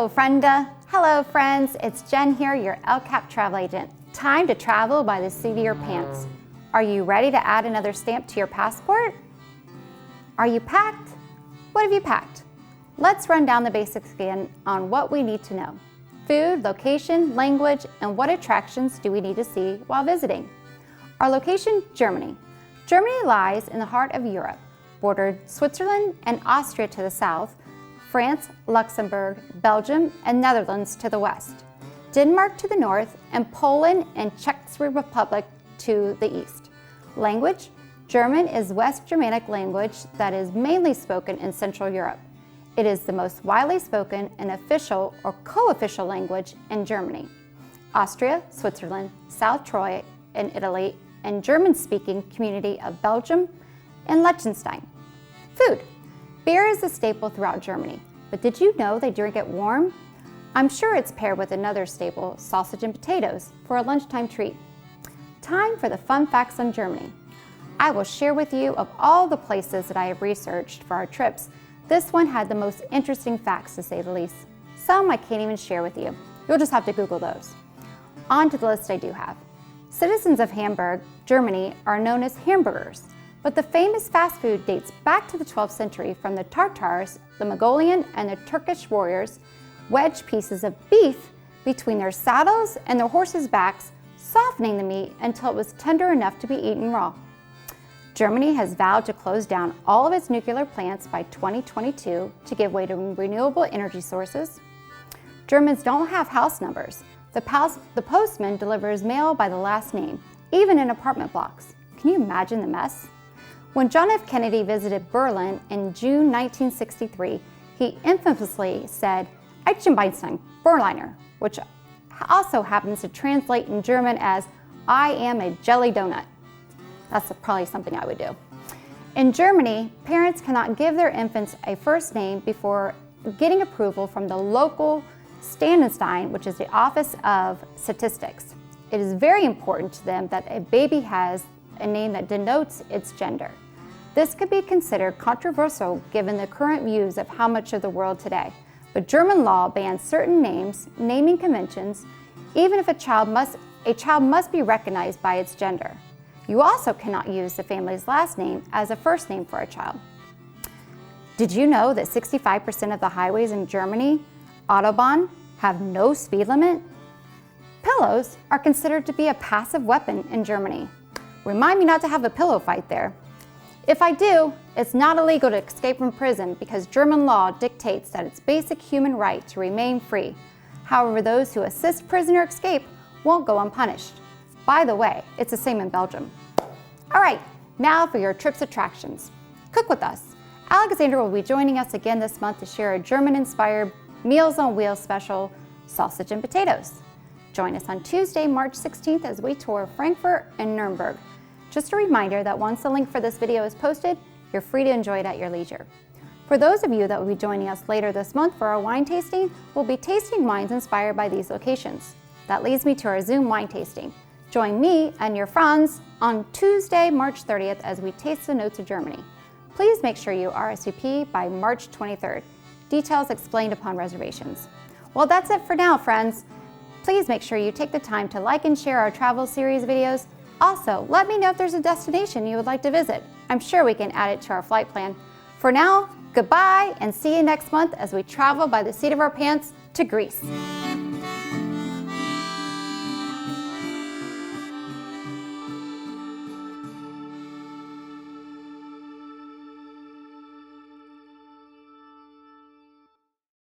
Hello, frienda. Hello, friends. It's Jen here, your LCAP travel agent. Time to travel by the seat of your pants. Are you ready to add another stamp to your passport? Are you packed? What have you packed? Let's run down the basics again on what we need to know. Food, location, language, and what attractions do we need to see while visiting? Our location, Germany. Germany lies in the heart of Europe, bordered Switzerland and Austria to the south, France, Luxembourg, Belgium, and Netherlands to the west, Denmark to the north, and Poland and Czech Republic to the east. Language, German is West Germanic language that is mainly spoken in Central Europe. It is the most widely spoken and official or co-official language in Germany. Austria, Switzerland, South Troy, and Italy, and German-speaking community of Belgium and Liechtenstein. Food. Beer is a staple throughout Germany, but did you know they drink it warm? I'm sure it's paired with another staple, sausage and potatoes, for a lunchtime treat. Time for the fun facts on Germany. I will share with you of all the places that I have researched for our trips. This one had the most interesting facts, to say the least. Some I can't even share with you. You'll just have to Google those. On to the list I do have. Citizens of Hamburg, Germany, are known as hamburgers, but the famous fast food dates back to the 12th century from the Tartars, the Mongolian, and the Turkish warriors wedged pieces of beef between their saddles and their horses' backs, softening the meat until it was tender enough to be eaten raw. Germany has vowed to close down all of its nuclear plants by 2022 to give way to renewable energy sources. Germans don't have house numbers. The postman delivers mail by the last name, even in apartment blocks. Can you imagine the mess? When John F. Kennedy visited Berlin in June 1963, he infamously said, "Ich bin Berliner," which also happens to translate in German as, "I am a jelly donut." That's probably something I would do. In Germany, parents cannot give their infants a first name before getting approval from the local Standesamt, which is the Office of Statistics. It is very important to them that a baby has a name that denotes its gender. This could be considered controversial given the current views of how much of the world today, but German law bans certain names, naming conventions, even if a child must be recognized by its gender. You also cannot use the family's last name as a first name for a child. Did you know that 65% of the highways in Germany, Autobahn, have no speed limit? Pillows are considered to be a passive weapon in Germany. Remind me not to have a pillow fight there. If I do, it's not illegal to escape from prison because German law dictates that it's basic human right to remain free. However, those who assist prisoner escape won't go unpunished. By the way, it's the same in Belgium. All right, now for your trip's attractions. Cook with us. Alexandra will be joining us again this month to share a German-inspired Meals on Wheels special, sausage and potatoes. Join us on Tuesday, March 16th as we tour Frankfurt and Nurnberg. Just a reminder that once the link for this video is posted, you're free to enjoy it at your leisure. For those of you that will be joining us later this month for our wine tasting, we'll be tasting wines inspired by these locations. That leads me to our Zoom wine tasting. Join me and your friends on Tuesday, March 30th as we taste the notes of Germany. Please make sure you RSVP by March 23rd. Details explained upon reservations. Well, that's it for now, friends. Please make sure you take the time to like and share our travel series videos. Also, let me know if there's a destination you would like to visit. I'm sure we can add it to our flight plan. For now, goodbye and see you next month as we travel by the seat of our pants to Greece.